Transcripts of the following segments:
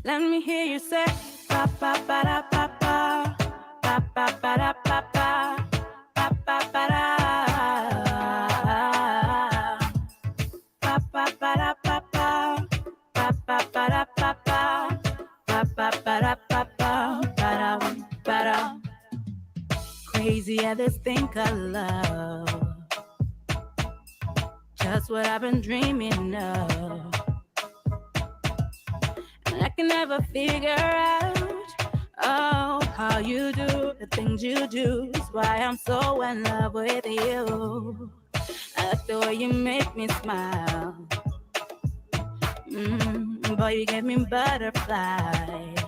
Let me hear you say ba ba ba da ba ba ba ba ba da ba ba ba ba ba da ba ba ba da ba ba ba ba ba da ba ba ba ba ba da ba ba ba da. Crazy at this thing called love. Just what I've been dreaming of. And I can never figure out, oh, how you do the things you do. Is why I'm so in love with you. I like the way you make me smile. Boy, you give me butterflies.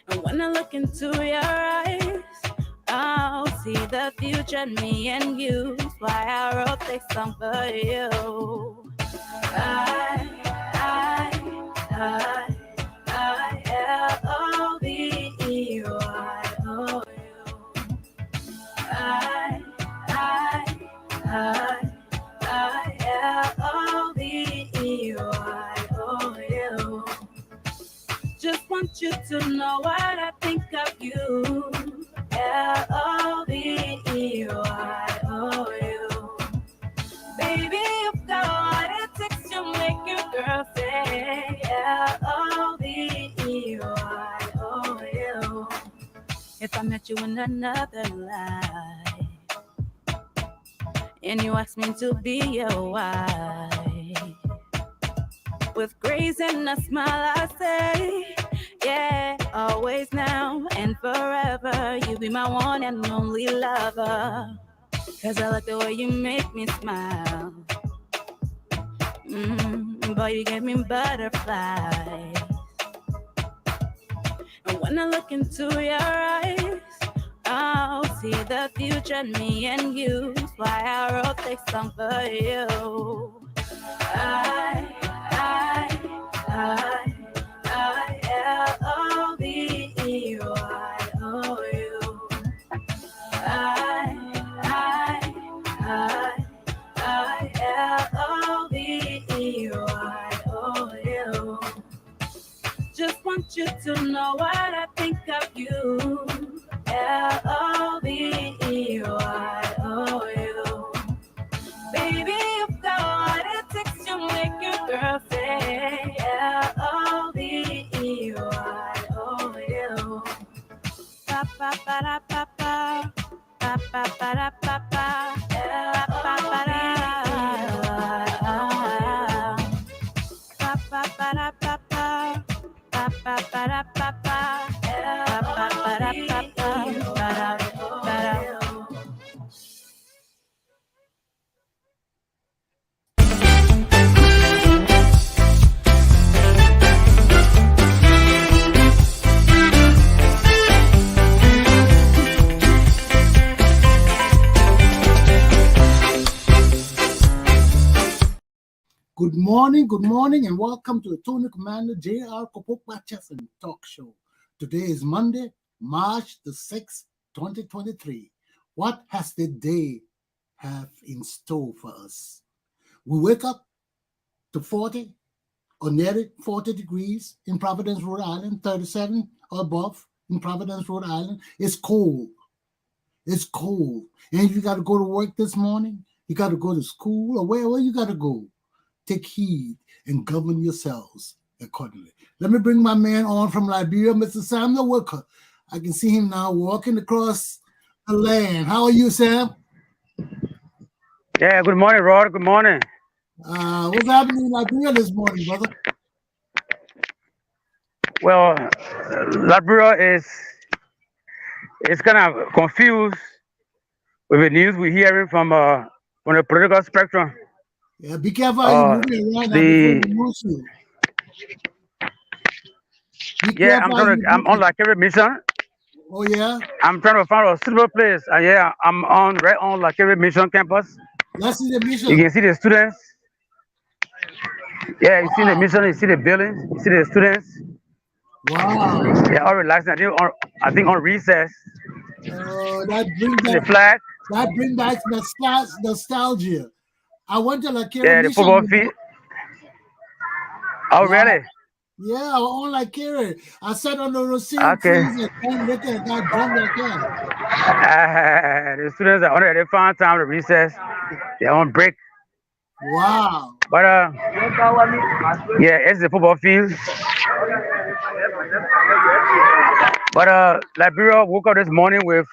And when I look into your eyes, I'll see the future in me and you. That's why I wrote this song for you. I-L-O-V-E-Y-O-U. Just want you to know what I think of you. L-O-V-E-Y-O-U. Baby, you've got what it takes to make your girl say L-O-V-E-Y-O-U. If I met you in another life and you asked me to be your wife, with grace and a smile I say, yeah, always now and forever. You be my one and only lover. Cause I like the way you make me smile. Boy, you give me butterflies. And when I look into your eyes, I'll see the future in me and you. That's why I wrote this song for you. I-L-O-V-E-Y-O-U. I-L-O-V-E-Y-O-U. Just want you to know what I think of you. L-O-V-E-Y-O-U. Baby, you've got what it takes to make your girl say L-O-V-E-Y-O-U. Ba ba ba da ba ba ba ba ba da ba ba ba ba ba da ba ba ba da ba ba ba ba ba da ba ba ba ba ba da ba ba da. Good morning, and welcome to the Tony Commander J.R. Glapohkpa Chesson talk show. Today is Monday, March the 6th, 2023. What has the day have in store for us? We wake up to 40 or nearly 40 degrees in Providence, Rhode Island, 37 or above in Providence, Rhode Island. It's cold. It's cold. And you got to go to work this morning. You got to go to school or wherever you got to go. Take heed and govern yourselves accordingly. Let me bring my man on from Liberia, Mr. Samuel Walker. I can see him now walking across the land. How are you, Sam? Yeah, good morning, Rod. Good morning. What's happening in Liberia this morning, brother? Well, Liberia is kind of confused with the news we're hearing from the political spectrum. Yeah, be careful how you're moving around now before we lose you. Yeah, I'm on like every mission. Oh yeah? I'm trying to find a suitable place. Yeah, I'm right on like every mission campus. Let's see the mission. You can see the students. Yeah, you see the mission, you see the buildings, you see the students. Wow. They're all relaxing. I think on recess. That brings back the flag. That brings back nostalgia. I went to La Yeah, the football field. Oh, wow. really? Yeah, I won't like Kerry. I sat on the receiving Okay. trees and drank liquor and got drunk like hell. The students are under they found time to recess. They're on break. Wow. But yeah, it's the football field. But Liberia woke up this morning with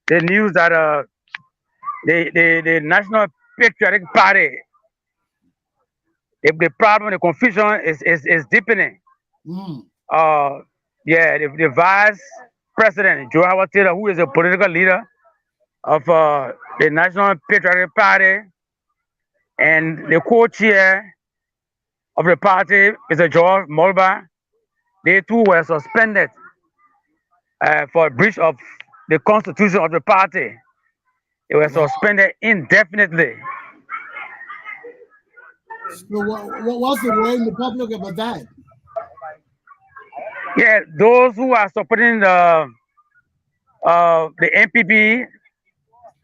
the news that the National Patriotic Party, the problem, the confusion is deepening. Mm. Uh, yeah, the vice president Joe Howard Taylor, who is a political leader of the National Patriotic Party, and the co-chair of the party, Mr. George Mulba, they too were suspended for breach of the constitution of the party. They were Wow. suspended indefinitely. So what's the word in the public about that? Yeah, those who are supporting the NPP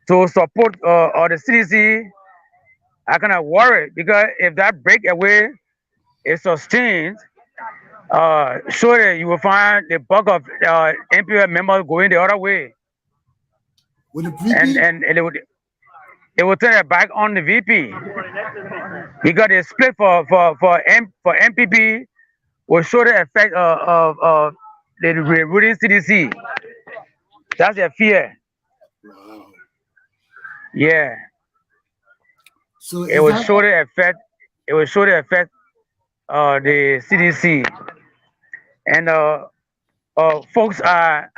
to support or the CDC are kind of worried because if that breakaway is sustained, surely you will find the bulk of NPP members going the other way, With the and VP? it would turn it back on the VP because the split for MPP will show the effect of the ruling CDC. That's their fear. Wow. Yeah, So it is will that show the effect. It will show the effect the CDC and folks are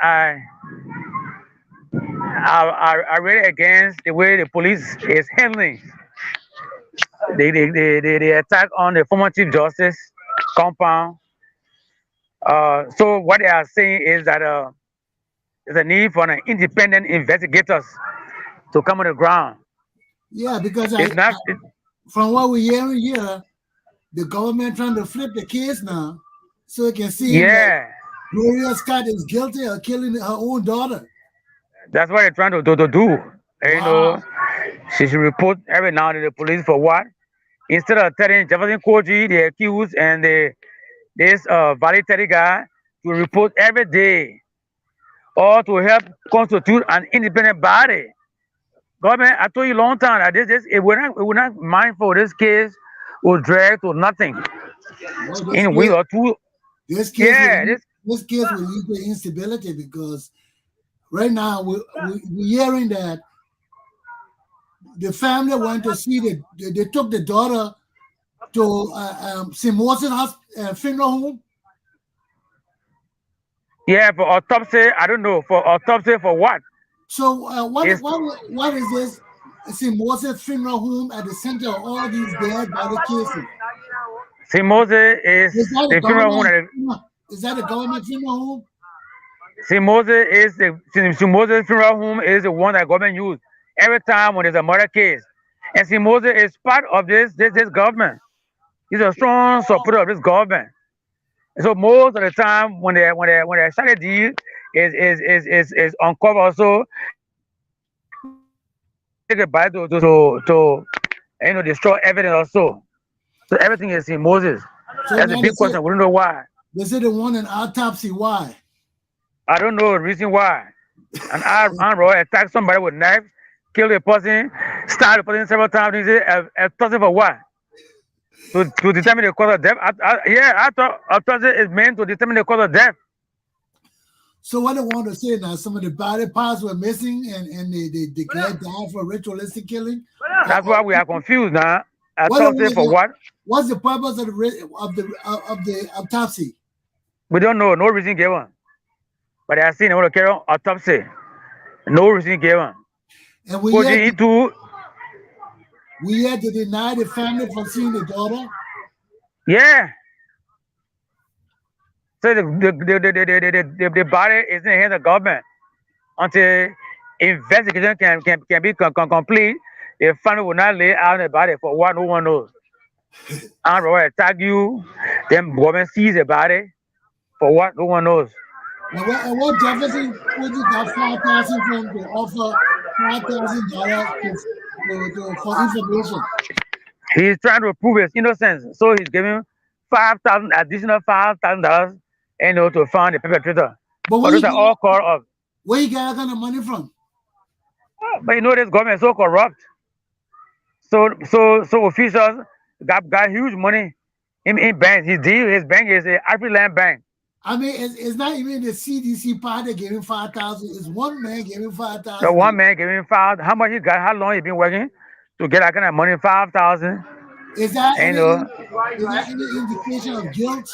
really against the way the police is handling the attack on the former Chief Justice compound. So what they are saying is that there's a need for an independent investigators to come on the ground. yeah, because It's not. from what we're hearing here, the government trying to flip the case now so it can seem like Yeah, Gloria Scott is guilty of killing her own daughter. that's what they're trying to do. You Wow. know, she should report every now and then to the police for what? Instead of telling Jefferson Koji, the accused, and this Valley Teddy guy to report every day or to help constitute an independent body. Government, I told you a long time that this we're not mindful. This case will drag to nothing Well, in a week or two. this case will Yeah, this case will lead to instability because right now we're hearing that the family went to see they took the daughter to St. Moses funeral home. yeah. For autopsy, I don't know. For autopsy, for what? So It's what is this St. Moses funeral home at the center of all these dead body cases? St. Moses is Is that a the funeral home. government? Is that a government funeral home? St. Moses is the St. Moses funeral home is the one that government use every time when there's a murder case. And St. Moses is part of this government. He's a strong supporter of this government. And so most of the time when they start a deal is uncovered also, they take it back to destroy evidence also. So everything is in Moses. So That's a now big question. We don't know why. they say the one in autopsy. Why? I don't know the reason why. An armed robber attack somebody with knife, kill the person, stab the person several times. They say autopsy for what? To determine the cause of death. I thought autopsy is meant to determine the cause of death. So what I want to say now, some of the body parts were missing, and they declared died for ritualistic killing. That's why we are confused now. What Autopsy for what? What's the purpose of the autopsy? We don't know. No reason given. But they are saying they want to carry on autopsy. No reason given. And we had to deny the family from seeing the daughter. Yeah. So the body is in the hands of government until investigation can be complete. The family will not lay out the body for what no one knows. Armed robber attack you, then government sees the body for what no one knows. And what Jefferson would you got 5,000 from to offer $5,000 for information? He's trying to prove his innocence, so he's giving additional $5,000, to find the perpetrator. But But those are all called up. where you get that kind of money from? But this government is so corrupt. So officials got huge money in banks. His bank is a Afriland Bank. I mean, it's not even the CDC part that gave him 5,000. It's one man gave him 5,000. The one man gave him five. How much he got? How long he been working to get that kind of money? 5,000. Is that any indication of guilt?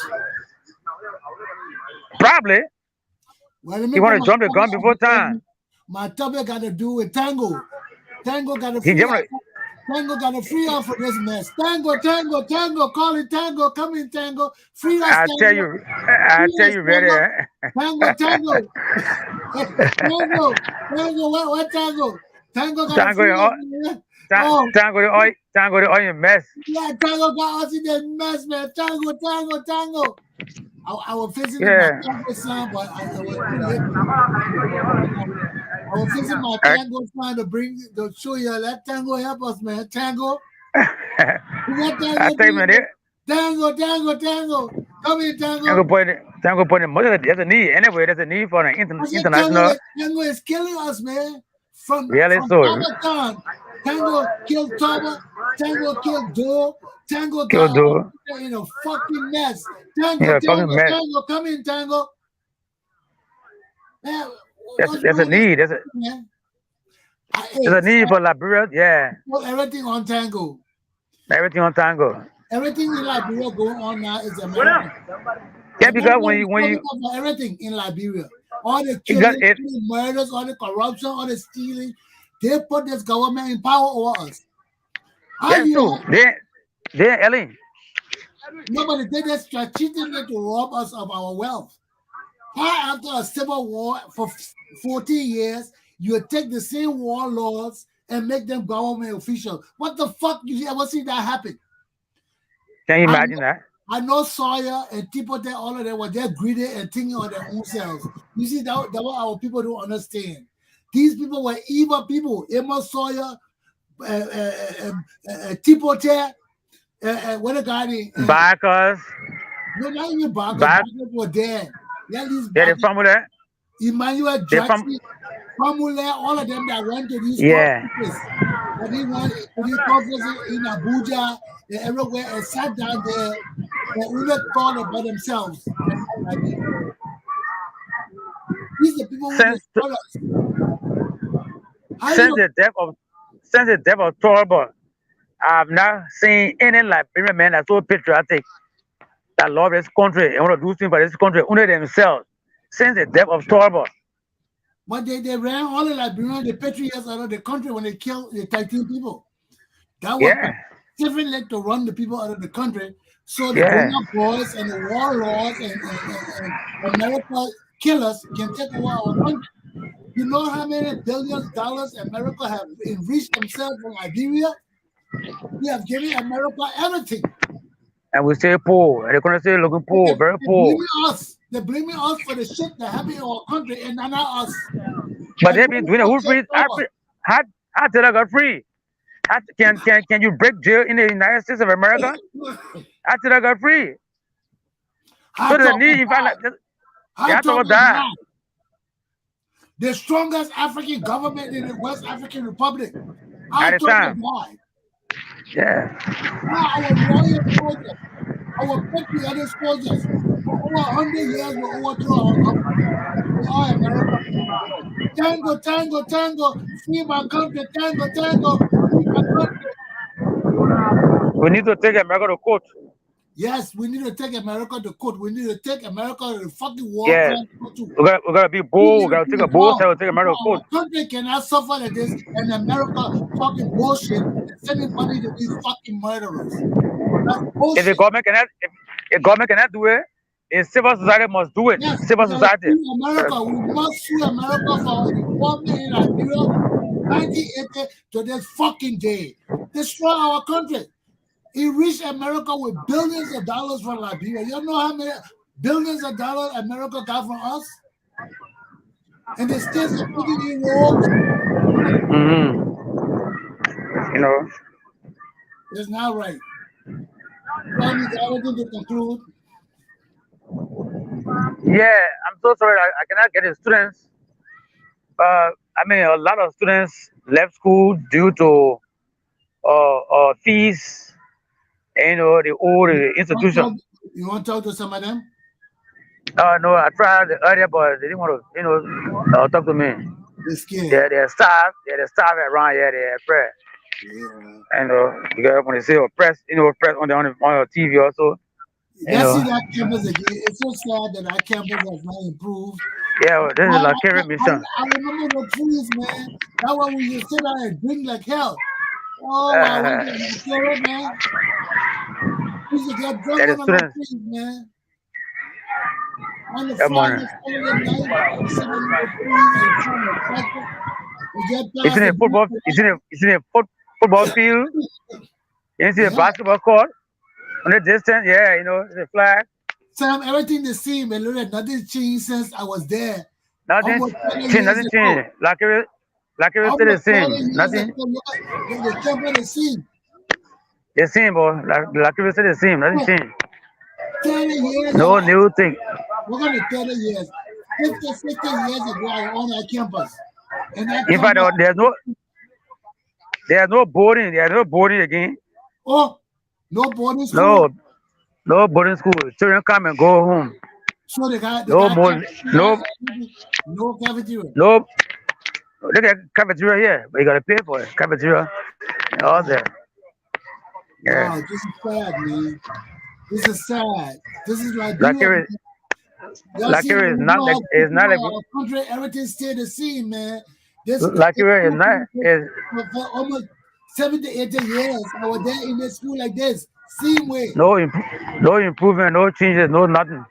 Probably. Well, He want to jump the gun before time. My topic got to do with Tango. Tango got a He free jumped. Tango got a free offer for this mess. Tango, call it Tango, come in Tango, free us. I tell Tango. you, very. Tango, Tango, what Tango? Tango got a free offer. Tango the oil mess. Yeah, Tango got us in that mess, man. Tango. I was visiting Yeah. my Tango son, but I was visiting my Tango son to show you let Tango help us, man. Tango. I tell you, man, Tango. Come in, Tango put in money. There's a need anyway. There's a need for an international. Tango is killing us, man. From so. Tango killed Taba. Tango killed Dole. Tango Killed Dole. In a fucking mess. Tango, come in, Tango. Man, there's a need. There's a need for Liberia. Yeah. Everything on Tango. Everything on Tango. Everything in Liberia going on now is American. Yeah, because when you everything in Liberia, all the killing, all the murders, all the corruption, all the stealing, they put this government in power over us. That's true. They're Ellen. Nobody did that strategically to rob us of our wealth. How after a civil war for 40 years, you take the same warlords and make them government officials? What the fuck? You ever see that happen? Can you imagine that? I know Sawyer and Tipote, all of them were they're greedy and thinking on their own selves. You see, that what our people don't understand. These people were evil people. Emma Sawyer, Tipote, what a guy named Backers. No, not even Backers. Backers were dead. Yeah, they're from there. Emmanuel Jackson, all of them that went to these conferences. And they went to these conferences in Abuja and everywhere and sat down there and really thought about themselves. These are the people who since the death of Torbo, I've not seen any Liberian man that's so patriotic that love his country and want to do things for this country only themselves. Since the death of Torbo. But they ran all the Liberians, the patriots out of the country when they killed the 13 people. That was different to run the people out of the country. So the grown-up boys and the warlords and America killers can take over our country. You know how many billions of dollars America have enriched themselves from Liberia? We have given America everything. And we say poor. They're going to say looking poor, very poor. They're blaming us for the shit that happened in our country and not us. But they've been doing it. Who free? How did I get free? Can you break jail in the United States of America? How did I get free? So the need if I like that. The strongest African government in the West African Republic. At the time. Yeah. Now our loyal soldiers, our patriotic soldiers, for over 100 years we overthrew our government. We are America. Tango, free my country, Tango, free my country. We need to take America to court. Yes, we need to take America to court. We need to take America to the fucking war. Yeah. We gotta be bold. We gotta take a bold step to take America to court. Our country cannot suffer like this, and America fucking bullshit and sending money to these fucking murderers. If the government cannot do it, the civil society must do it. Yes, civil society. America, we must sue America for involvement in Liberia 1980 to this fucking day. Destroy our country. He reached America with billions of dollars from Liberia. You know how many billions of dollars America got from us? And the states are putting in roads. You know. It's not right. Sam, is everything to conclude? Yeah, I'm so sorry. I cannot get the students. I mean, a lot of students left school due to fees. The old You want to talk, institution. you want to talk to some of them? No, I tried earlier, but they didn't want to, talk to me. They're scared. They're staff around here. They're afraid. Yeah. And because when they say press, press on your TV also. You Let's see know, that campus again. It's so sad that our campus has not improved. yeah, well, this I, is like I, carry mission. I remember the trees, man. That one we used to sit down and drink like hell. Oh, I went to the carrot, man. We used to get drunk That is under the students. trees, man. On the That morning. Friday, Saturday night, we sit under the trees and come and practice. We get It's past in the a football. Football field. You see a yeah. basketball court on the distance. Yeah, the flag. Sam, everything the same, and look at nothing changed since I was there. Nothing Almost 30 change. years Nothing ago. change. Like it was still the Almost 30 same. years Nothing. ago, look at the campus the same. The same, boy. Like it was still the same. Nothing Yeah, change. 30 years No ago. new thing. We're going to 30 years. 50, 60 years ago, I was on that campus. And that In fact, campus, there's no boarding. There's no boarding again. oh, no boarding school. No, no boarding school. Children come and go home. So the guy No more. No, no cafeteria. no. Look at cafeteria here, but you gotta pay for it. Cafeteria, and all that. Yeah. Wow, this is sad, man. This is sad. This is like Like Liberia. it, Y'all like see it when is you not. go out It's not a. our country, everything stay the same, man. This Like it is not. Is for almost 70, 80 years. I was there in the school like this. Same way. no improvement, no changes, no nothing.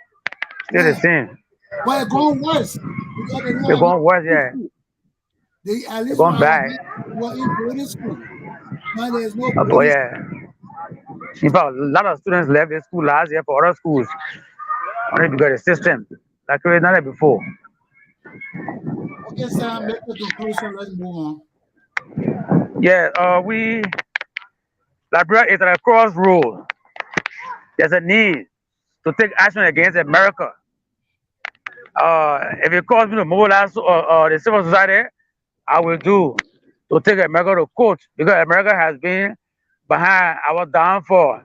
Still the Yeah. same. But it's going worse. Because they They're know going worse. Yeah. they at They're least going when I bad. was there, we were in boarding school. Now there's no Oh boarding school. yeah. In fact, a lot of students left the school last year for other schools. Only because the system. Like it was not like before. Okay, Sam, make the conclusion. Let's move on. Yeah. Liberia is at a crossroad. There's a need to take action against America. If it calls me to mobilize the civil society, I will do to take America to court because America has been behind our downfall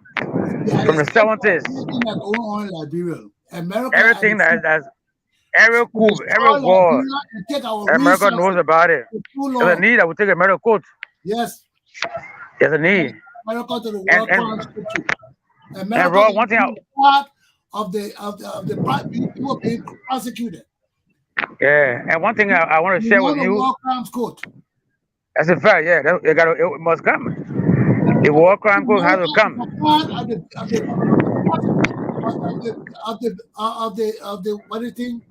Yeah, from the it's everything 70s. that's going on in Liberia. America at Everything the that's every to coup, every destroy war, Liberia and take our America resources knows about it. for too There's a long. need that will take America to court. Yes, There's a need. America to the And World and Crimes Court. and America Raw, is one thing, being part of the people being prosecuted. yeah, and one thing I want to We share want with the you. World Crimes Court. That's a fact. Yeah, it must come. The war crime court has America to is come. a part of the what do you think?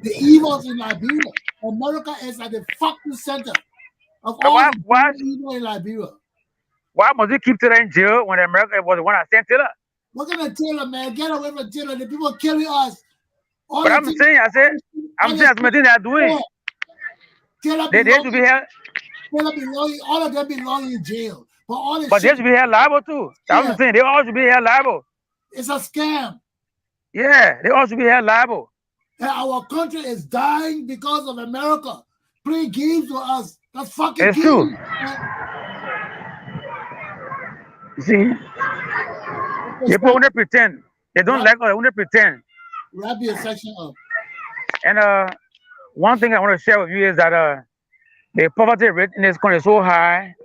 The evils in Liberia. America is at the fucking center of But all why the why evil in Liberia. why must you keep Taylor in jail when America was the one that sent Taylor? We're gonna Taylor, man. Get away from Taylor. The people killing us. All But the I'm things, saying, all I'm the saying something they are doing. yeah. Taylor They should be held, all of them belong in jail. But all the but they shit, should be held liable too. That's what yeah, I'm saying. They all should be held liable. it's a scam. Yeah, they all should be held liable. And our country is dying because of America. Play games with us. That's fucking It's true. games. You see, people want to pretend. They don't like us. They want to pretend. Wrap your section up. And one thing I want to share with you is that the poverty rate in this country is so high.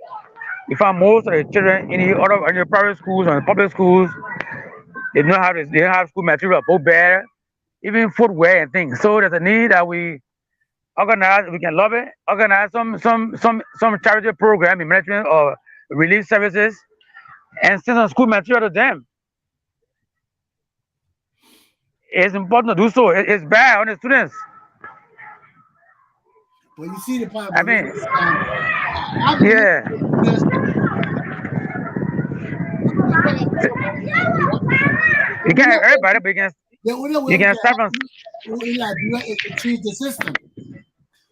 You find most of the children in the private schools and public schools, they don't have school material, both bad, even footwear and things. So there's a need that we organize. We can lobby, organize some charity program in management or relief services, and send some school material to them. It's important to do so. It's bad on the students. But you see the part. I mean, I yeah. You can't have everybody, but the only way you we can can start from. in Liberia is to change the system.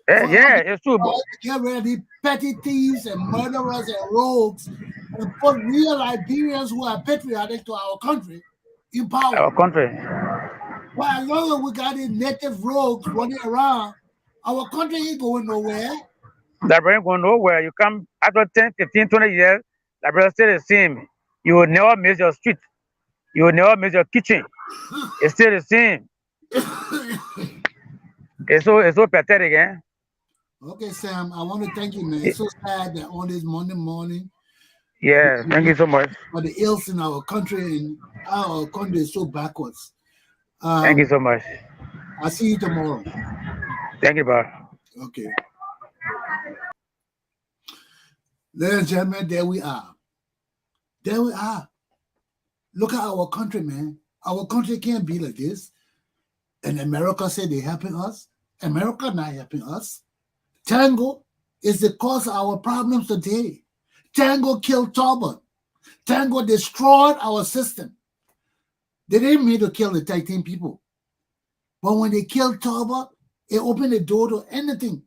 Yeah, it's true. Get rid of these petty thieves and murderers and rogues and put real Liberians who are patriotic to our country in power. Our country. Well, as long as we got these native rogues running around, our country ain't going nowhere. Liberia ain't going nowhere. You come after 10, 15, 20 years, Liberia still the same. You will never miss your street. You will never miss your kitchen. It's still the same. It's so pathetic, eh? Okay, Sam, I want to thank you, man. It's so sad that on this Monday morning, Yeah, thank you so much. for the ills in our country, and our country is so backwards. Thank you Um, so much. I'll see you tomorrow. Thank you, bro. Okay. Ladies and gentlemen, there we are. There we are. Look at our country, man. Our country can't be like this. And America said they're helping us. America not helping us. Tango is the cause of our problems today. Tango killed Talbot. Tango destroyed our system. They didn't mean to kill the 13 people. But when they killed Talbot, it opened the door to anything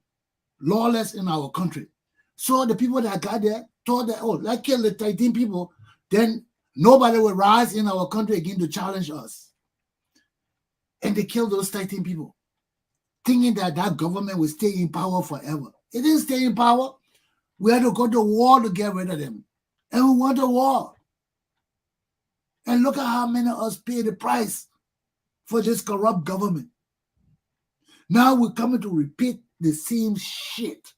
lawless in our country. So the people that got there thought that, oh, let's kill the 13 people, then nobody will rise in our country again to challenge us. And they killed those 13 people, thinking that that government will stay in power forever. It didn't stay in power. We had to go to war to get rid of them. And we went to war. And look at how many of us pay the price for this corrupt government. Now we're coming to repeat the same shit.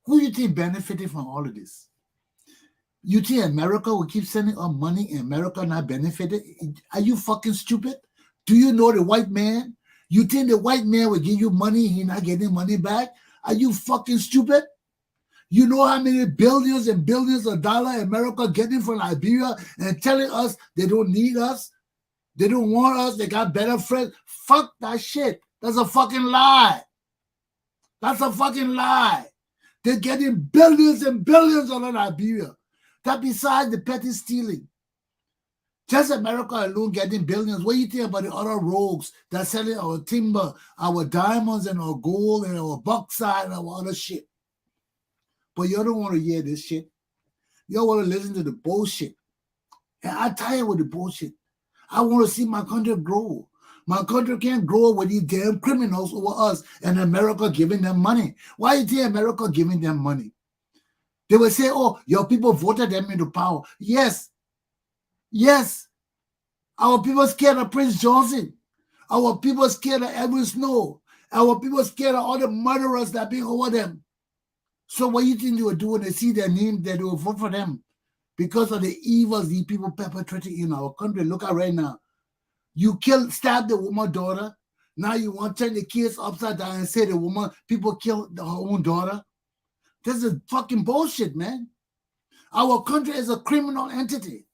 Who do you think benefited from all of this? You think America will keep sending us money and America not benefited? Are you fucking stupid? Do you know the white man? You think the white man will give you money, he not getting money back? Are you fucking stupid? You know how many billions and billions of dollars America getting from Liberia and telling us they don't need us? They don't want us. They got better friends. Fuck that shit. That's a fucking lie. That's a fucking lie. They're getting billions and billions out of Liberia. That besides the petty stealing. Just America alone getting billions. What do you think about the other rogues that selling our timber, our diamonds and our gold and our bauxite and our other shit? But you don't want to hear this shit. You want to listen to the bullshit. And I'm tired with the bullshit. I want to see my country grow. My country can't grow with these damn criminals over us and America giving them money. Why is America giving them money? They will say, oh, your people voted them into power. Yes. Yes. Our people scared of Prince Johnson. Our people scared of Edwin Snow. Our people scared of all the murderers that be over them. So what do you think they will do when they see their name, that they will vote for them? Because of the evils these people perpetrating in our country. Look at right now. You stabbed the woman's daughter. Now you want to turn the kids upside down and say people killed her own daughter. This is fucking bullshit, man. Our country is a criminal entity.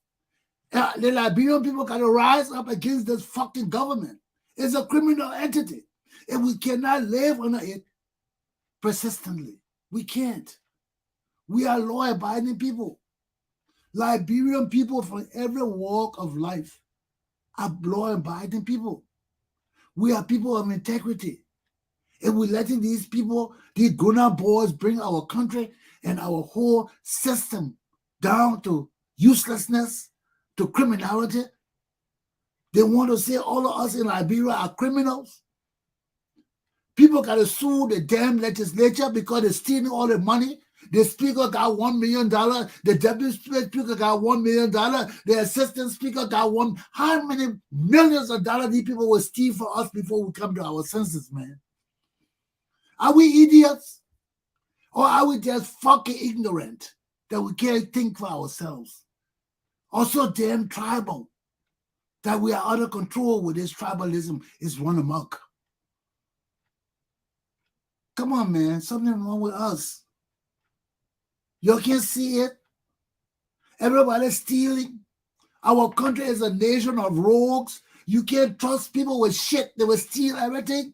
The Liberian people got to rise up against this fucking government. It's a criminal entity. And we cannot live under it persistently. We can't. We are law-abiding people. Liberian people from every walk of life are law-abiding people. We are people of integrity. And we're letting these people, these Guna boys, bring our country and our whole system down to uselessness, to criminality. They want to say all of us in Liberia are criminals. People got to sue the damn legislature because they're stealing all the money. The speaker got $1 million. The deputy speaker got $1 million. The assistant speaker got one. How many millions of dollars these people will steal for us before we come to our senses, man? Are we idiots? Or are we just fucking ignorant that we can't think for ourselves? Also damn tribal, that we are out of control with this tribalism is run amok. Come on, man. Something wrong with us. You can't see it. Everybody's stealing. Our country is a nation of rogues. You can't trust people with shit. They will steal everything.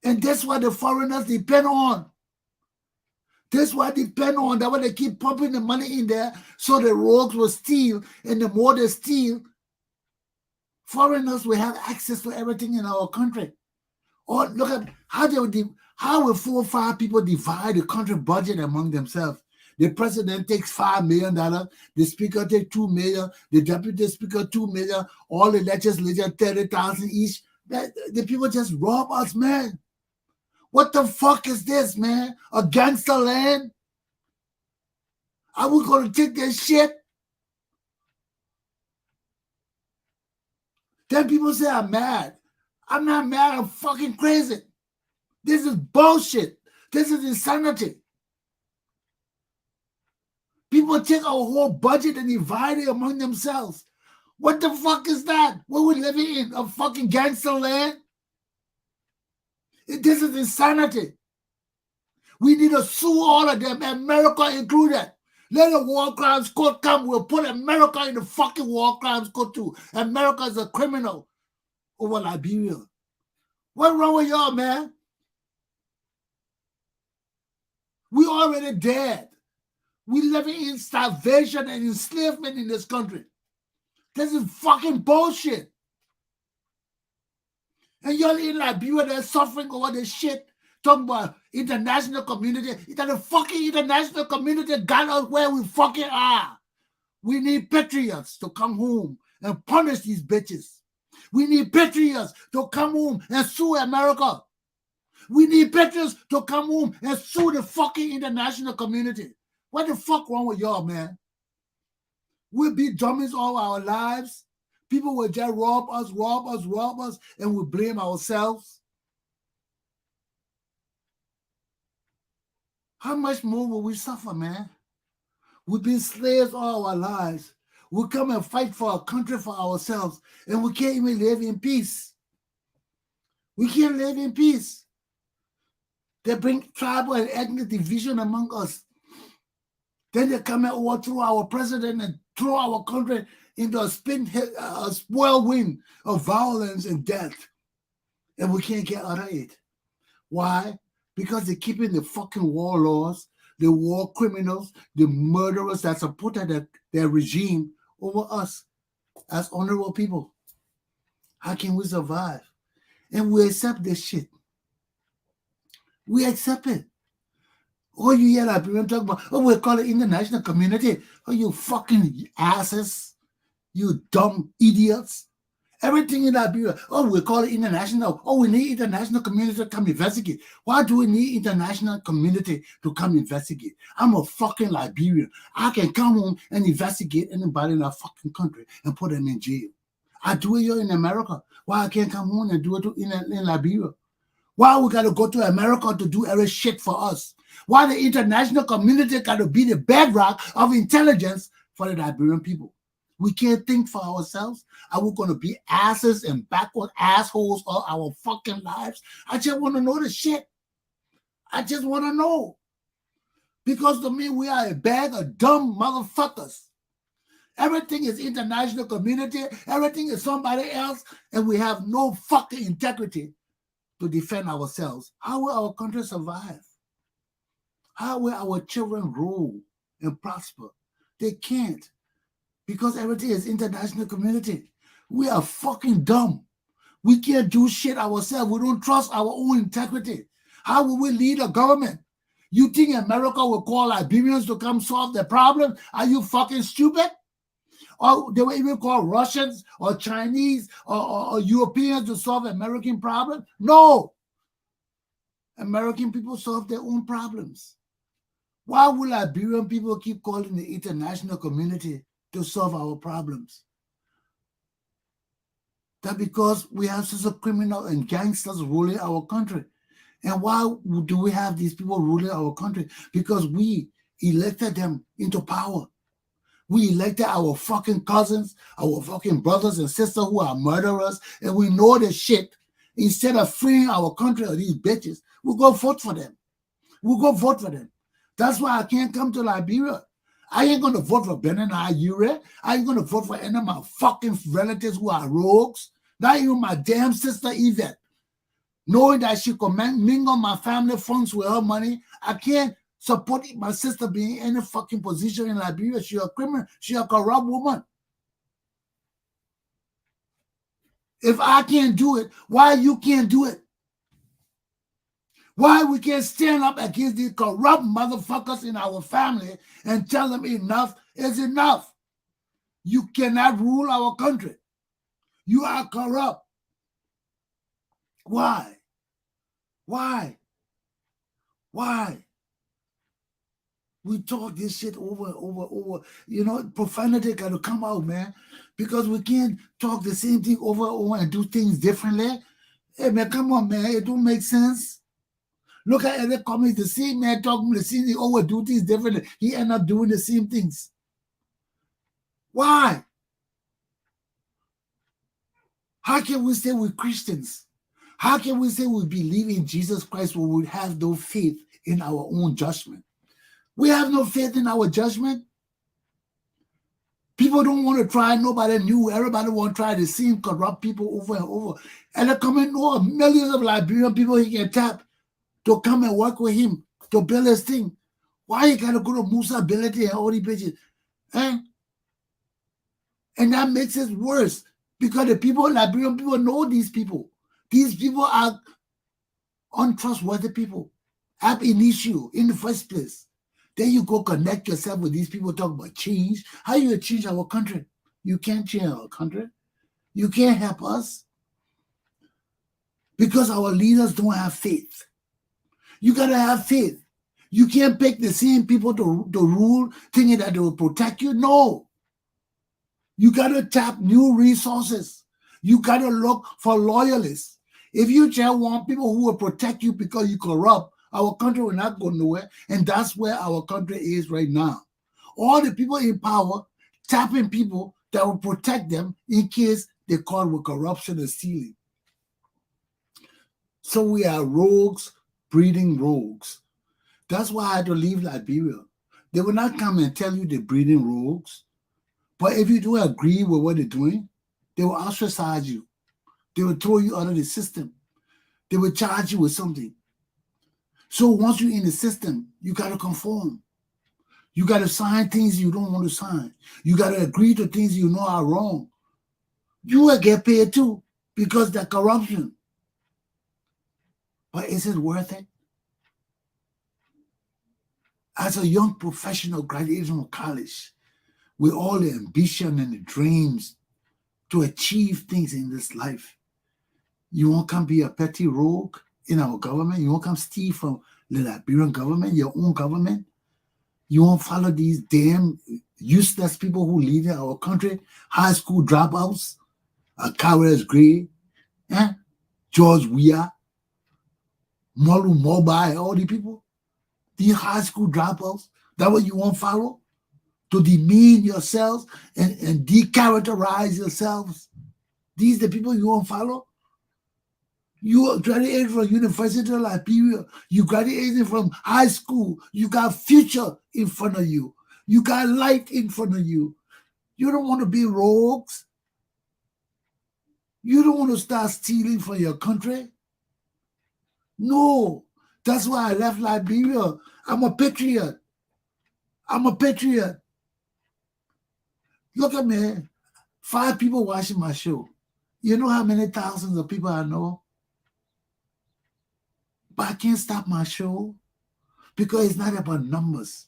And that's what the foreigners depend on. That's what they depend on. That's why they keep pumping the money in there so the rogues will steal. And the more they steal, foreigners will have access to everything in our country. Or look at how How will 4 or 5 people divide the country budget among themselves? The president takes $5 million, the speaker takes $2 million, the deputy speaker $2 million, all the legislators 30,000 each. The people just rob us, man. What the fuck is this, man? A gangster land? Are we going to take this shit? Then people say I'm mad. I'm not mad. I'm fucking crazy. This is bullshit. This is insanity. People take our whole budget and divide it among themselves. What the fuck is that? What we living in? A fucking gangster land? This is insanity. We need to sue all of them, America included. Let the war crimes court come. We'll put America in the fucking war crimes court too. America is a criminal over Liberia. What's wrong with y'all, man? We already dead. We living in starvation and enslavement in this country. This is fucking bullshit. And y'all in Liberia, they're suffering over this shit. Talking about international community. That the fucking international community got us where we fucking are. We need patriots to come home and punish these bitches. We need patriots to come home and sue America. We need patriots to come home and sue the fucking international community. What the fuck wrong with y'all, man? We'll be dummies all our lives. People will just rob us, and we blame ourselves. How much more will we suffer, man? We've been slaves all our lives. We come and fight for our country, for ourselves, and we can't even live in peace. We can't live in peace. They bring tribal and ethnic division among us. Then they come and overthrow our president and throw our country into a whirlwind of violence and death. And we can't get out of it. Why? Because they're keeping the fucking warlords, the war criminals, the murderers that supported their regime over us as honorable people. How can we survive? And we accept this shit. We accept it. All you hear Liberians talk about, oh, we call it international community. Oh, you fucking asses. You dumb idiots. Everything in Liberia, oh, we call it international. Oh, we need international community to come investigate. Why do we need international community to come investigate? I'm a fucking Liberian. I can come home and investigate anybody in our fucking country and put them in jail. I do it here in America. Why I can't come home and do it in Liberia? Why we got to go to America to do every shit for us? Why the international community got to be the bedrock of intelligence for the Liberian people? We can't think for ourselves. Are we going to be asses and backward assholes all our fucking lives? I just want to know the shit. I just want to know. Because to me, we are a bag of dumb motherfuckers. Everything is international community. Everything is somebody else. And we have no fucking integrity to defend ourselves. How will our country survive? How will our children grow and prosper? They can't. Because everything is international community. We are fucking dumb. We can't do shit ourselves. We don't trust our own integrity. How will we lead a government? You think America will call Liberians to come solve the problem? Are you fucking stupid? Or they will even call Russians or Chinese or Europeans to solve American problems? No. American people solve their own problems. Why will Liberian people keep calling the international community to solve our problems? That because we have such a criminal and gangsters ruling our country. And why do we have these people ruling our country? Because we elected them into power. We elected our fucking cousins, our fucking brothers and sisters who are murderers, and we know the shit. Instead of freeing our country of these bitches, we'll go vote for them. We'll go vote for them. That's why I can't come to Liberia. I ain't going to vote for Benin or Ayure. I ain't going to vote for any of my fucking relatives who are rogues. Not even my damn sister Yvette. Knowing that she could mingle my family funds with her money, I can't support my sister being in any fucking position in Liberia. She's a criminal. She's a corrupt woman. If I can't do it, why you can't do it? Why we can't stand up against these corrupt motherfuckers in our family and tell them enough is enough. You cannot rule our country. You are corrupt. Why? Why? Why? We talk this shit over and over. You know, profanity got to come out, man, because we can't talk the same thing over and over and do things differently. Hey, man, come on, man. It don't make sense. Look at other comments. The same man talking the same thing over, do things differently. He end up doing the same things. Why? How can we say we're Christians? How can we say we believe in Jesus Christ when we have no faith in our own judgment? We have no faith in our judgment. People don't want to try nobody new. Everybody want to try the same corrupt people over and over. And they come in, millions of Liberian people he can tap to come and work with him to build his thing. Why you gotta go to Musa Ability and all these bitches? Eh? And that makes it worse because the people, Liberian people, know these people. These people are untrustworthy people, ab initio in the first place. Then you go connect yourself with these people, talk about change. How you change our country? You can't change our country. You can't help us because our leaders don't have faith. You gotta have faith. You can't pick the same people to rule, thinking that they will protect you. No. You gotta tap new resources. You gotta look for loyalists. If you just want people who will protect you because you corrupt, our country will not go nowhere. And that's where our country is right now. All the people in power tapping people that will protect them in case they're caught with corruption and stealing. So we are rogues breeding rogues. That's why I had to leave Liberia. They will not come and tell you they're breeding rogues. But if you don't agree with what they're doing, they will ostracize you. They will throw you out of the system. They will charge you with something. So once you're in the system, you got to conform. You got to sign things you don't want to sign. You got to agree to things you know are wrong. You will get paid too because that's corruption. But is it worth it? As a young professional graduating from college, with all the ambition and the dreams to achieve things in this life, you won't come be a petty rogue in our government? You won't come steal from the Liberian government, your own government? You won't follow these damn useless people who lead our country, high school dropouts, Kawes Gray, George Weah, Molu Mobile, all these people, these high school dropouts, that what you won't follow? To demean yourselves and decharacterize yourselves? These the people you won't follow? You graduated from University of Liberia. You graduated from high school. You got future in front of you. You got light in front of you. You don't want to be rogues. You don't want to start stealing from your country. No. That's why I left Liberia. I'm a patriot. I'm a patriot. Look at me. 5 people watching my show. You know how many thousands of people I know? But I can't stop my show because it's not about numbers.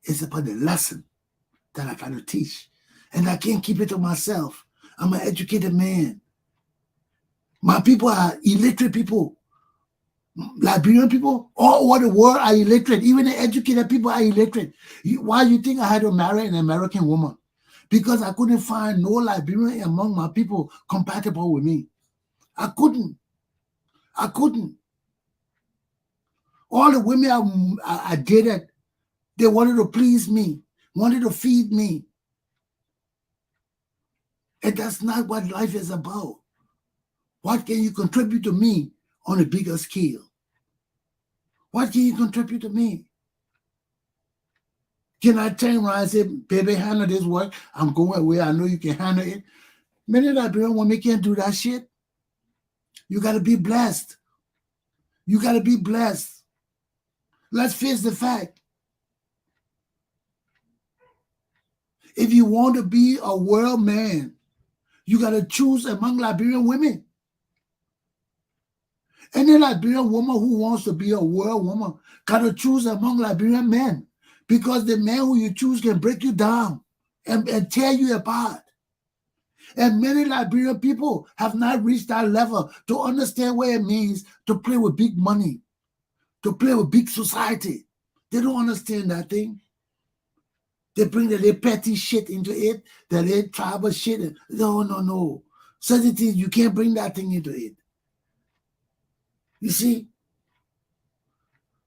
It's about the lesson that I got to teach. And I can't keep it to myself. I'm an educated man. My people are illiterate people. Liberian people all over the world are illiterate. Even the educated people are illiterate. Why do you think I had to marry an American woman? Because I couldn't find no Liberian among my people compatible with me. I couldn't. All the women I dated, they wanted to please me, wanted to feed me. And that's not what life is about. What can you contribute to me on a bigger scale? What can you contribute to me? Can I turn around and say, baby, handle this work? I'm going away. I know you can handle it. Many Liberian women can't do that shit. You got to be blessed. You got to be blessed. Let's face the fact. If you want to be a world man, you got to choose among Liberian women. Any Liberian woman who wants to be a world woman got to choose among Liberian men, because the man who you choose can break you down and tear you apart. And many Liberian people have not reached that level to understand what it means to play with big money, to play with big society. They don't understand that thing. They bring the little petty shit into it, the little tribal shit. No. Certain things, you can't bring that thing into it. You see?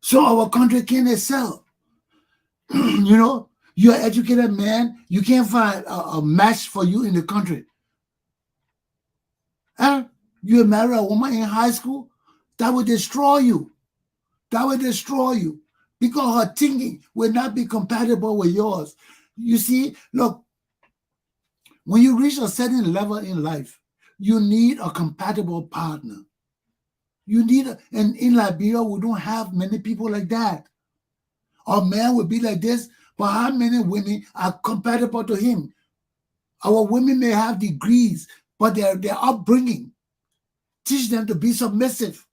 So our country can't excel. You know, you're an educated man, you can't find a match for you in the country. Huh? You marry a woman in high school, that will destroy you. That will destroy you, because her thinking will not be compatible with yours. You see, look, when you reach a certain level in life, you need a compatible partner. You need, and in Liberia, we don't have many people like that. A man will be like this, but how many women are compatible to him? Our women may have degrees, but their upbringing teach them to be submissive,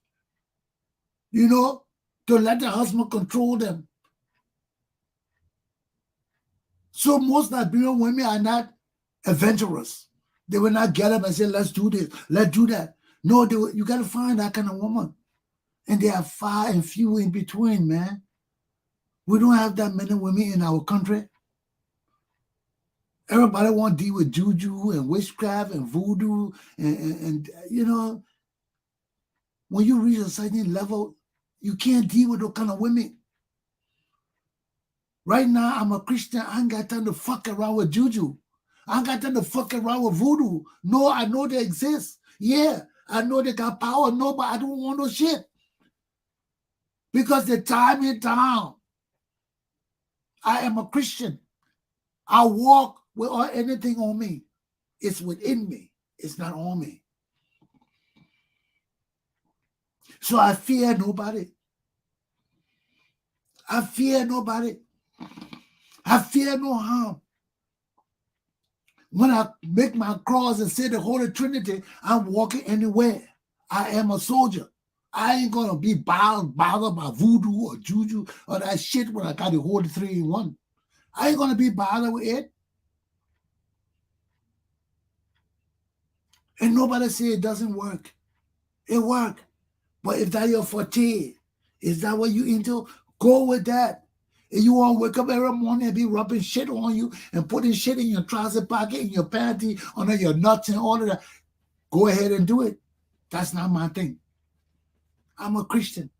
you know, to let the husband control them. So most Liberian women are not adventurous. They will not get up and say, let's do this, let's do that. No, you got to find that kind of woman. And they are far and few in between, man. We don't have that many women in our country. Everybody want to deal with juju and witchcraft and voodoo. And you know, when you reach a certain level, you can't deal with those kind of women. Right now, I'm a Christian. I ain't got time to fuck around with juju. I ain't got time to fuck around with voodoo. No, I know they exist. Yeah, I know they got power. No, but I don't want no shit. Because they tie me down. I am a Christian. I walk without anything on me. It's within me. It's not on me. So I fear nobody. I fear nobody. I fear no harm. When I make my cross and say the Holy Trinity, I'm walking anywhere. I am a soldier. I ain't going to be bothered by voodoo or juju or that shit when I got the Holy 3-in-1. I ain't going to be bothered with it. And nobody say it doesn't work. It work. But if that's your forte, is that what you into? Go with that. If you want to wake up every morning and be rubbing shit on you and putting shit in your trouser pocket, in your panty, under your nuts and all of that, go ahead and do it. That's not my thing. I'm a Christian.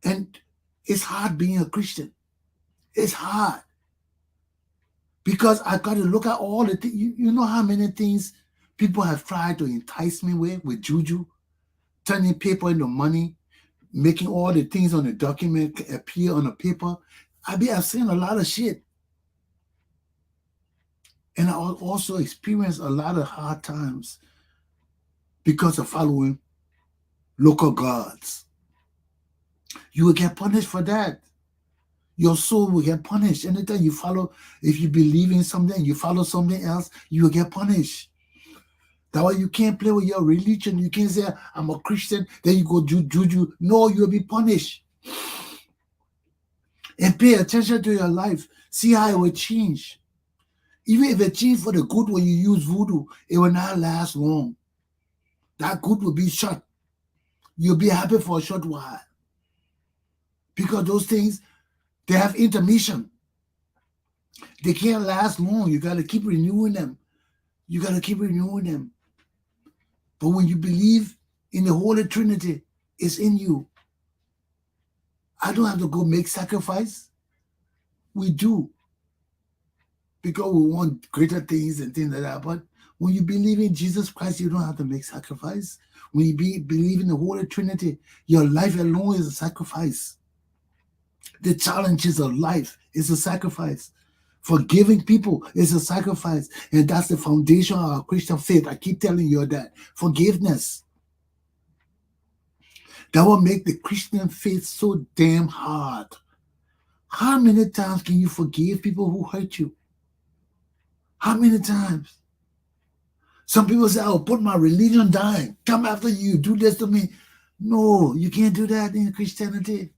And it's hard being a Christian. It's hard. Because I got to look at all the things. You know how many things people have tried to entice me with juju? Turning paper into money, making all the things on the document appear on the paper. I've seen a lot of shit. And I also experienced a lot of hard times because of following local gods. You will get punished for that. Your soul will get punished. Anytime you follow, if you believe in something and you follow something else, you will get punished. That's why you can't play with your religion. You can't say, I'm a Christian, then you go juju. No, you'll be punished. And pay attention to your life. See how it will change. Even if it changes for the good when you use voodoo, it will not last long. That good will be short. You'll be happy for a short while. Because those things, they have intermission. They can't last long. You got to keep renewing them. You got to keep renewing them. But when you believe in the Holy Trinity, it's in you. I don't have to go make sacrifice. We do. Because we want greater things and things like that. But when you believe in Jesus Christ, you don't have to make sacrifice. When you believe in the Holy Trinity, your life alone is a sacrifice. The challenges of life is a sacrifice. Forgiving people is a sacrifice. And that's the foundation of our Christian faith. I keep telling you that. Forgiveness. That will make the Christian faith so damn hard. How many times can you forgive people who hurt you? How many times? Some people say, I'll put my religion down. Come after you. Do this to me. No, you can't do that in Christianity.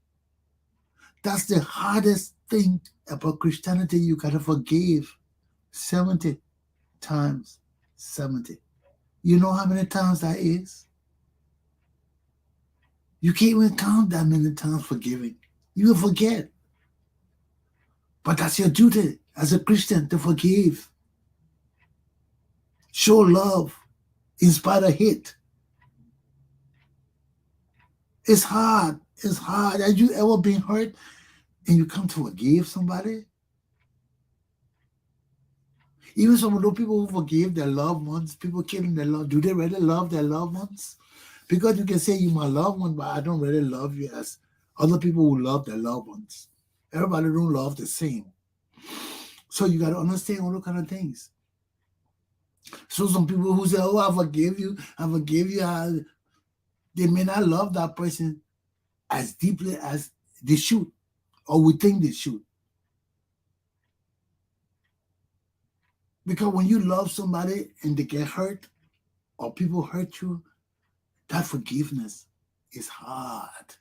That's the hardest thing about Christianity. You gotta forgive 70 times 70. You know how many times that is? You can't even count that many times forgiving. You will forget. But that's your duty as a Christian to forgive. Show love in spite of hate. It's hard. It's hard. Have you ever been hurt and you come to forgive somebody? Even some of those people who forgive their loved ones, people killing their loved, do they really love their loved ones? Because you can say you're my loved one, but I don't really love you as other people who love their loved ones. Everybody don't love the same. So you got to understand all those kind of things. So some people who say, oh, I forgive you, they may not love that person as deeply as they should, or we think they should. Because when you love somebody and they get hurt, or people hurt you, that forgiveness is hard.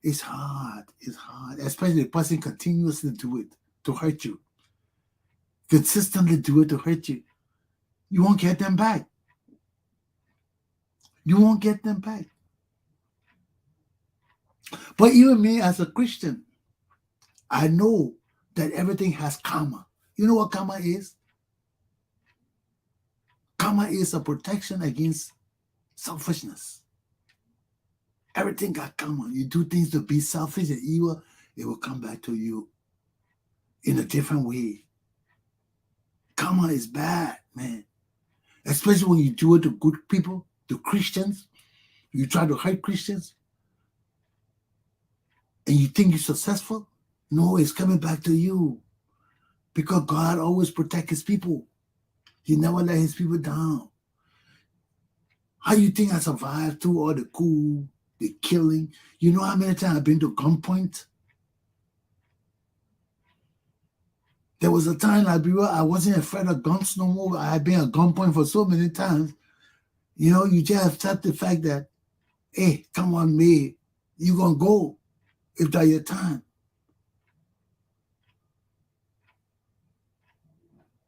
It's hard. It's hard. Especially the person continuously do it to hurt you. Consistently do it to hurt you. You won't get them back. You won't get them back. But even me as a Christian, I know that everything has karma. You know what karma is? Karma is a protection against selfishness. Everything got karma. You do things to be selfish and evil, it will come back to you in a different way. Karma is bad, man. Especially when you do it to good people, to Christians. You try to hurt Christians and you think you're successful. No, it's coming back to you. Because God always protects his people. He never let his people down. How you think I survived through all the coup, the killing? You know how many times I've been to gunpoint? There was a time in Liberia I wasn't afraid of guns no more. I had been at gunpoint for so many times. You know, you just accept the fact that, hey, come on, me, you're going to go if that's your time.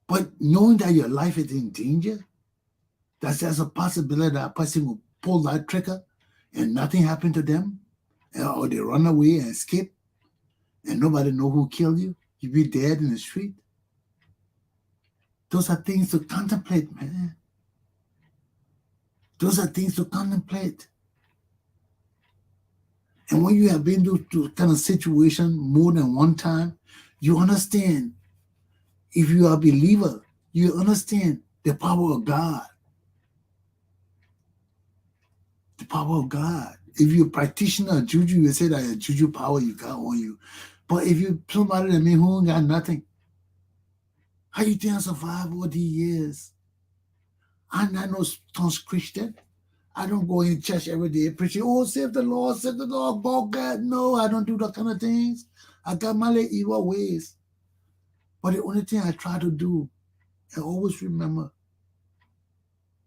But knowing that your life is in danger, there's a possibility that a person will pull that trigger and nothing happened to them, or they run away and escape, and nobody know who killed you. You be dead in the street. Those are things to contemplate, man. Those are things to contemplate. And when you have been to kind of situation more than one time, you understand. If you are a believer, you understand the power of God. The power of God. If you're a practitioner of juju, you say that a juju power you got on you. But if you're somebody that who ain't got nothing, how you think I survive all these years? I'm not no staunch Christian. I don't go in church every day preaching, oh, save the Lord, God. No, I don't do that kind of things. I got my little evil ways. But the only thing I try to do, I always remember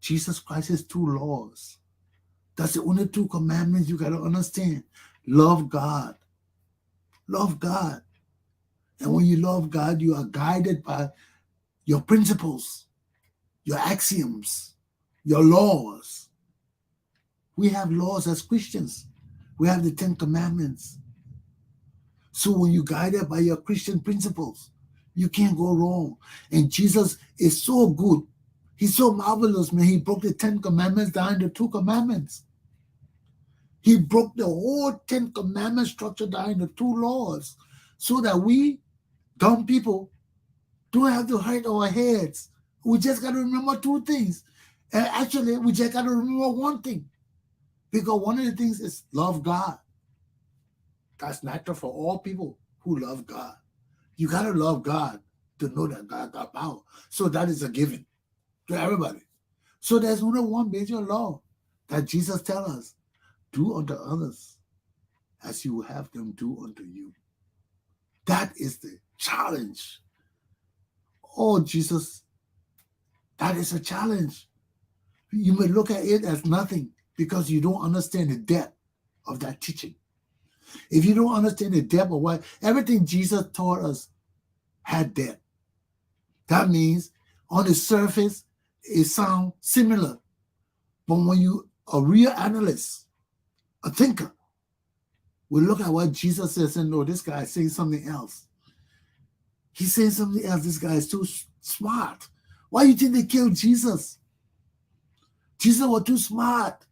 Jesus Christ's 2 laws. That's the only 2 commandments you got to understand. Love God. Love God. And when you love God, you are guided by your principles, your axioms, your laws. We have laws as Christians. We have the 10 commandments. So when you're guided by your Christian principles, you can't go wrong. And Jesus is so good. He's so marvelous, man. He broke the 10 commandments down into 2 commandments. He broke the whole 10 commandment structure down into 2 laws so that we, dumb people, don't have to hurt our heads. We just got to remember 2 things. And actually, we just got to remember 1 thing. Because one of the things is love God. That's natural for all people who love God. You got to love God to know that God got power. So that is a given to everybody. So there's only 1 major law that Jesus tells us. Do unto others as you will have them do unto you. That is the challenge. Oh, Jesus, that is a challenge. You may look at it as nothing because you don't understand the depth of that teaching. If you don't understand the depth of what everything Jesus taught us had depth, that means on the surface it sounds similar. But when you a real analyst, a thinker, will look at what Jesus says and no, this guy is saying something else. He's saying something else. This guy is too smart. Why do you think they killed Jesus? Jesus was too smart.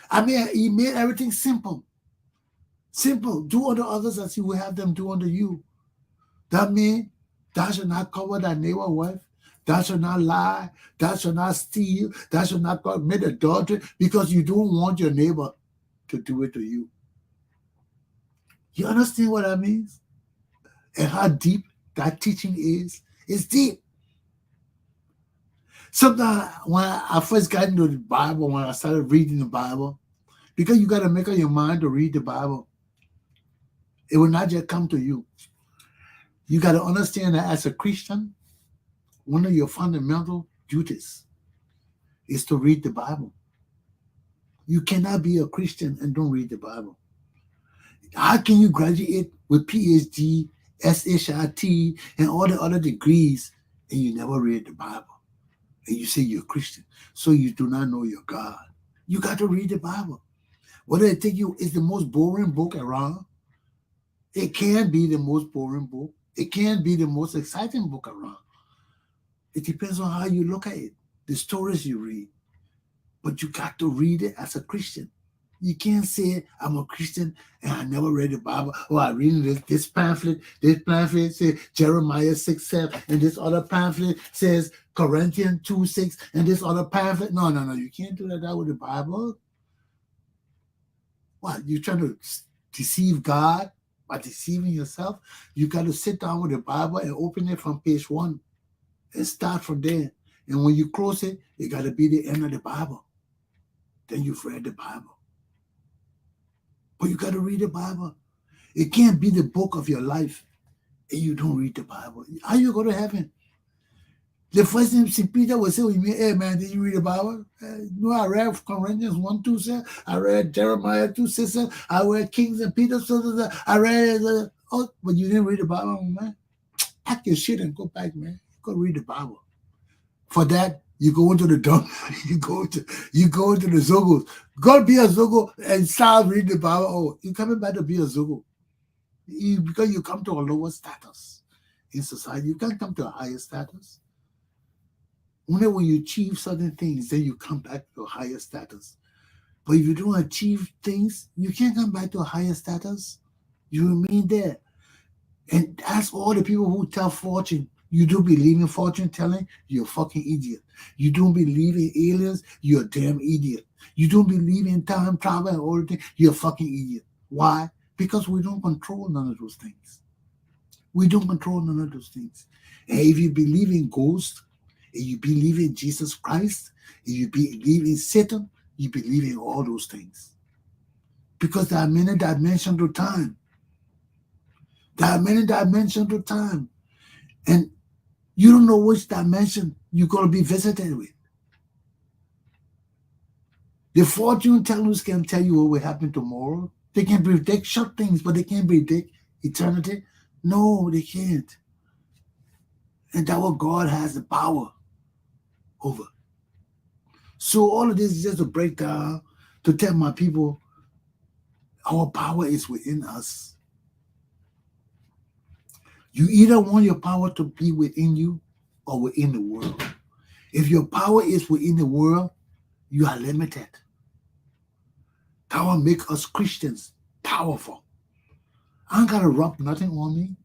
I mean, he made everything simple. Simple. Do unto others as you will have them do unto you. That means thou shalt not cover thy neighbor's wife. Thou shalt not lie. Thou shalt not steal. Thou shalt not commit adultery because you don't want your neighbor to do it to you. You understand what that means? And how deep that teaching is? It's deep. Sometimes when I first got into the Bible, when I started reading the Bible, because you got to make up your mind to read the Bible, it will not just come to you. You got to understand that as a Christian, one of your fundamental duties is to read the Bible. You cannot be a Christian and don't read the Bible. How can you graduate with PhD, SHIT, and all the other degrees, and you never read the Bible? And you say you're a Christian, so you do not know your God. You got to read the Bible. Whether it take you is the most boring book around, it can be the most boring book. It can be the most exciting book around. It depends on how you look at it, the stories you read. But you got to read it as a Christian. You can't say, I'm a Christian and I never read the Bible. Oh, I read this pamphlet. This pamphlet says Jeremiah 6:7, and this other pamphlet says Corinthians 2:6, and this other pamphlet. No. You can't do that with the Bible. What? You're trying to deceive God by deceiving yourself? You got to sit down with the Bible and open it from page 1 and start from there. And when you close it, it got to be the end of the Bible. Then you've read the Bible. But you got to read the Bible. It can't be the book of your life and you don't read the Bible. How you go to heaven? The first thing St. Peter would say, hey man, did you read the Bible? No, I read Corinthians 1:2, I read Jeremiah 2:6, I read Kings and Peter, I read, but you didn't read the Bible, man. Pack your shit and go back, man. Go read the Bible. For that, you go into the dump, you go into the Zogos. Go be a Zogo and start reading the Bible. Oh, you're coming back to be a Zogo. Because you come to a lower status in society. You can't come to a higher status. Only when you achieve certain things, then you come back to a higher status. But if you don't achieve things, you can't come back to a higher status. You remain there. And that's all the people who tell fortune. You do believe in fortune telling, you're a fucking idiot. You don't believe in aliens, you're a damn idiot. You don't believe in time travel and all the things, you're a fucking idiot. Why? Because we don't control none of those things. We don't control none of those things. And if you believe in ghosts, if you believe in Jesus Christ, if you believe in Satan, you believe in all those things. Because there are many dimensions to time. There are many dimensions to time. And you don't know which dimension you're going to be visited with. The fortune tellers can tell you what will happen tomorrow. They can predict short things, but they can't predict eternity. No, they can't. And that's what God has the power over. So all of this is just a breakdown to tell my people our power is within us. You either want your power to be within you or within the world. If your power is within the world, you are limited. That will make us Christians powerful. I ain't got to rub nothing on me.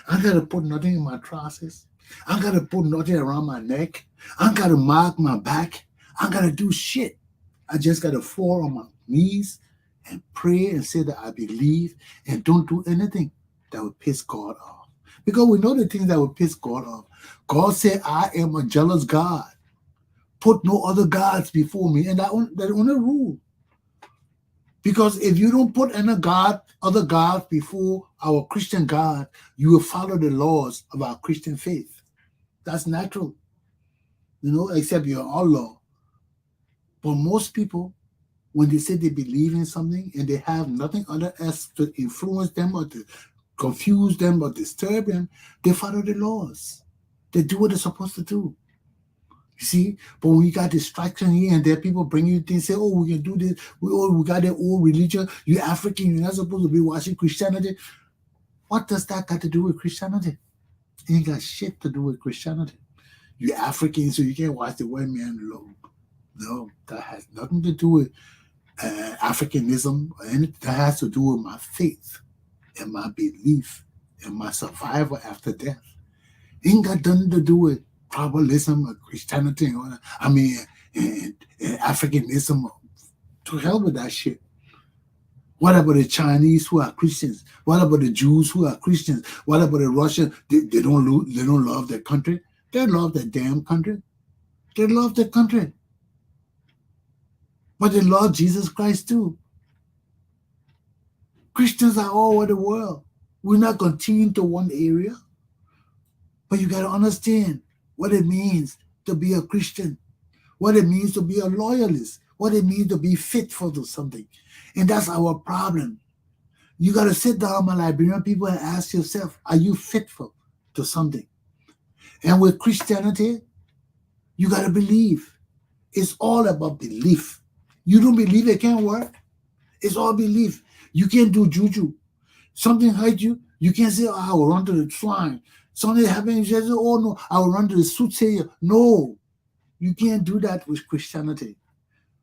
I ain't got to put nothing in my trousers. I ain't got to put nothing around my neck. I ain't got to mark my back. I ain't got to do shit. I just got to fall on my knees and pray and say that I believe and don't do anything that would piss God off. Because we know the things that will piss God off. God said, I am a jealous God. Put no other gods before me. And that's the only rule. Because if you don't put any other gods before our Christian God, you will follow the laws of our Christian faith. That's natural. Except you're Allah. But most people when they say they believe in something and they have nothing other else to influence them or to confuse them or disturb them, they follow the laws. They do what they're supposed to do. You see, but when you got distraction here and there, people bring you things, say, "Oh, we can do this. We got their old religion. You African, you're not supposed to be watching Christianity." What does that got to do with Christianity? It ain't got shit to do with Christianity. You're African, so you can't watch the white man alone. No, that has nothing to do with Africanism or anything. That has to do with my faith and my belief and my survival after death. It ain't got nothing to do with tribalism or Christianity or and Africanism. To hell with that shit. What about the Chinese who are Christians? What about the Jews who are Christians? What about the Russians? They don't love their country. They love their damn country. They love their country. But they love Jesus Christ too. Christians are all over the world. We're not contained to one area. But you got to understand what it means to be a Christian, what it means to be a loyalist, what it means to be faithful to something. And that's our problem. You got to sit down, my Liberian people, and ask yourself, are you faithful to something? And with Christianity, you got to believe. It's all about belief. You don't believe it can't work. It's all belief. You can't do juju. Something hurt you, you can't say, "Oh, I will run to the shrine." Something happened, you say, "Oh no, I will run to the soothsayer." No, you can't do that with Christianity.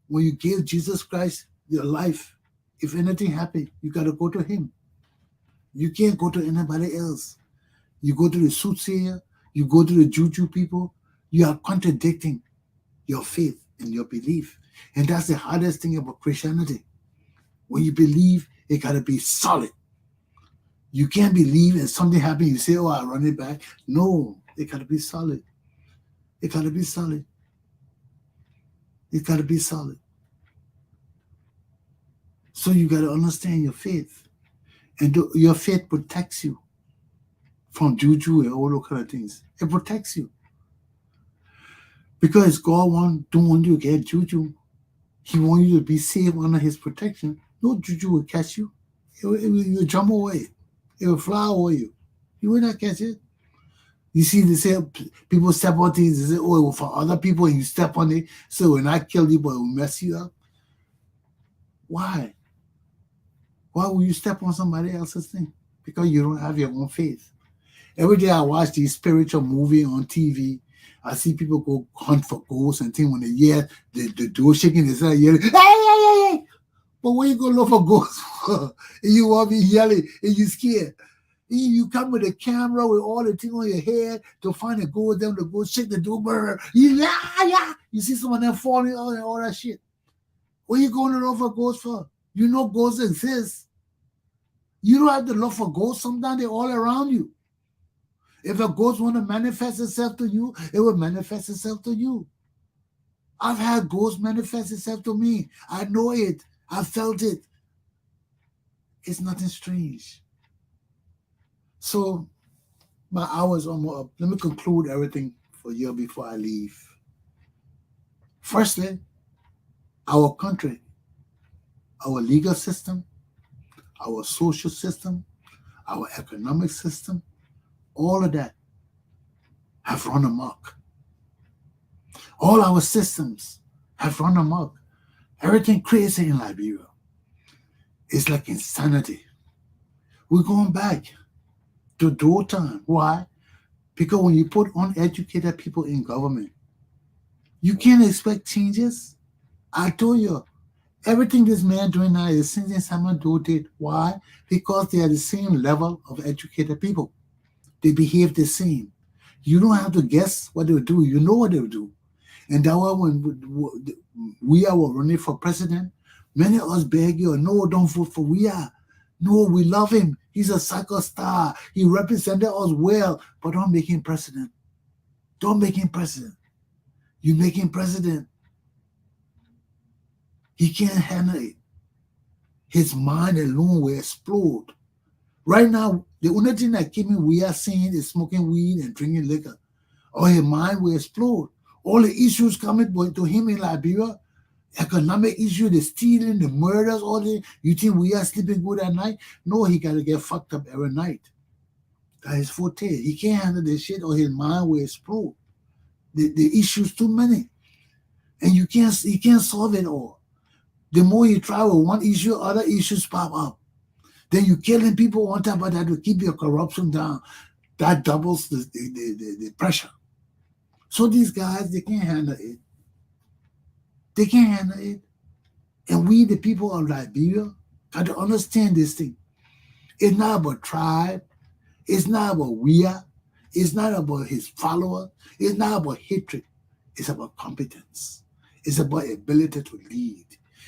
When you give Jesus Christ your life, if anything happens, you got to go to him. You can't go to anybody else. You go to the soothsayer, you go to the juju people, you are contradicting your faith and your belief. And that's the hardest thing about Christianity. When you believe, it got to be solid. You can't believe and something happens, you say, "Oh, I'll run it back." No, it got to be solid. It got to be solid. It got to be solid. So you got to understand your faith. And your faith protects you from juju and all those kind of things. It protects you. Because God don't want you to get juju. He wants you to be safe under his protection. No juju will catch you. It will jump away. It will fly over you. You will not catch it. You see, they say people step on things, they say, "Oh, it was for other people," and you step on it, so it will not kill you, but it will mess you up. Why? Why will you step on somebody else's thing? Because you don't have your own faith. Every day I watch these spiritual movies on TV. I see people go hunt for ghosts and things. When they hear the door shaking, they start yelling, "Hey, hey, hey, hey!" But when you go look for ghosts and you want to be yelling and you scared, you come with a camera with all the thing on your head to find a ghost, them to go shake the door, you see some of them falling out and all that shit. What are you going to look for ghosts for? You know ghosts exist. You don't have to look for ghosts. Sometimes they're all around you. If a ghost want to manifest itself to you, it will manifest itself to you. I've had ghosts manifest itself to me. I know it. I felt it. It's nothing strange. So my hours are almost up. Let me conclude everything for you before I leave. Firstly, our country, our legal system, our social system, our economic system, all of that have run amok. All our systems have run amok. Everything crazy in Liberia. It's like insanity. We're going back to door time. Why? Because when you put uneducated people in government, you can't expect changes. I told you, everything this man doing now is the same thing Simon Doe did. Why? Because they are the same level of educated people. They behave the same. You don't have to guess what they'll do. You know what they'll do. And that way, when we are running for president, many of us beg you, "No, don't vote for we are. No, we love him. He's a soccer star. He represented us well, but don't make him president. Don't make him president. You make him president, he can't handle it. His mind alone will explode. Right now, the only thing that keep him we are seeing is smoking weed and drinking liquor. Or his mind will explode. All the issues coming to him in Liberia, Economic issue, the stealing, the murders, all that. You think we are sleeping good at night? No, he got to get fucked up every night. That's his forte. He can't handle this shit or his mind will explode. The issues too many. And he can't solve it all. The more you try with one issue, other issues pop up. Then you're killing people on top of that to keep your corruption down. That doubles the pressure. So these guys, they can't handle it. They can't handle it. And we, the people of Liberia, got to understand this thing. It's not about tribe. It's not about Wia. It's not about his followers. It's not about hatred. It's about competence. It's about ability to lead.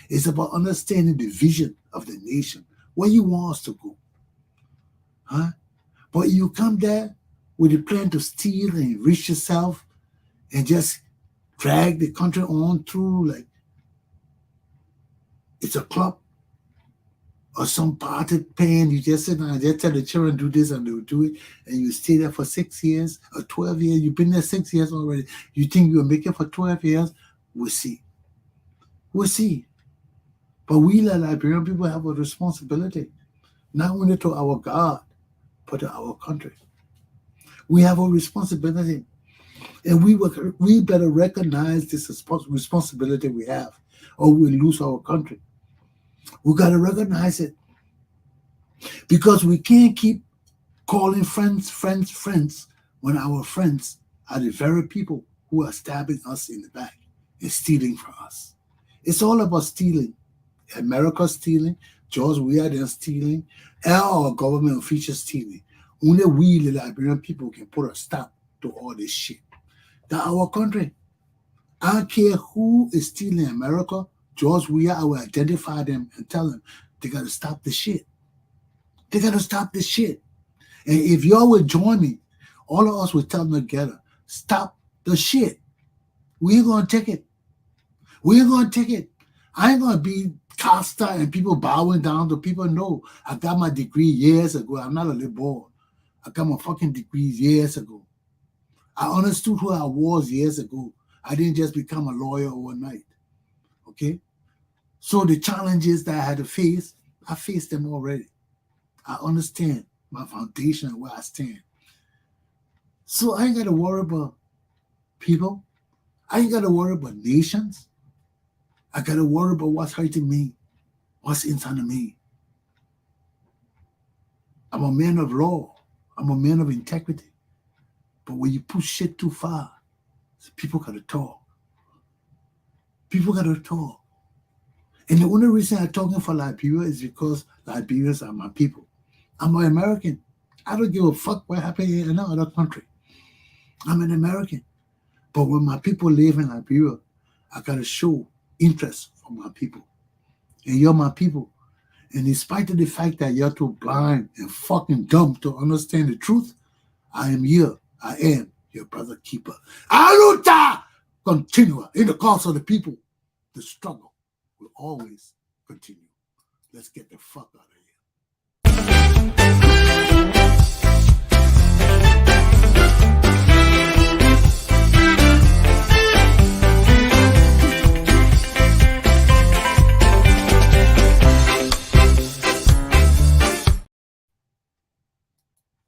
It's about understanding the vision of the nation, where you want us to go. Huh? But you come there with a plan to steal and enrich yourself and just drag the country on through like it's a club or some party plan. You just sit down and just tell the children do this and they'll do it, and you stay there for 6 years or 12 years. You've been there 6 years already. You think you'll make it for 12 years? We'll see. We'll see. But we, like Liberian people, have a responsibility, not only to our God, but to our country. We have a responsibility, and we better recognize this responsibility we have, or we'll lose our country. We got to recognize it, because we can't keep calling friends when our friends are the very people who are stabbing us in the back and stealing from us. It's all about stealing. America stealing, George Weah then stealing, all our government officials stealing. Only we, the Liberian people, can put a stop to all this shit. That's our country. I don't care who is stealing America, George Weah, I will identify them and tell them they got to stop the shit. They got to stop this shit. And if y'all would join me, all of us would tell them together, stop the shit. We ain't going to take it. We ain't going to take it. I ain't going to be Costa and people bowing down to people. No, I got my degree years ago. I'm not a little boy. I got my fucking degrees years ago. I understood who I was years ago. I didn't just become a lawyer overnight. Okay? So the challenges that I had to face, I faced them already. I understand my foundation and where I stand. So I ain't got to worry about people. I ain't got to worry about nations. I got to worry about what's hurting me, what's inside of me. I'm a man of law. I'm a man of integrity. But when you push shit too far, people got to talk. People got to talk. And the only reason I'm talking for Liberia is because Liberians are my people. I'm an American. I don't give a fuck what happened in another country. I'm an American. But when my people live in Liberia, I got to show interest for my people. And you're my people. And in spite of the fact that you're too blind and fucking dumb to understand the truth, I am here. I am your brother keeper. Aluta! Continue. In the cause of the people, the struggle will always continue. Let's get the fuck out of here.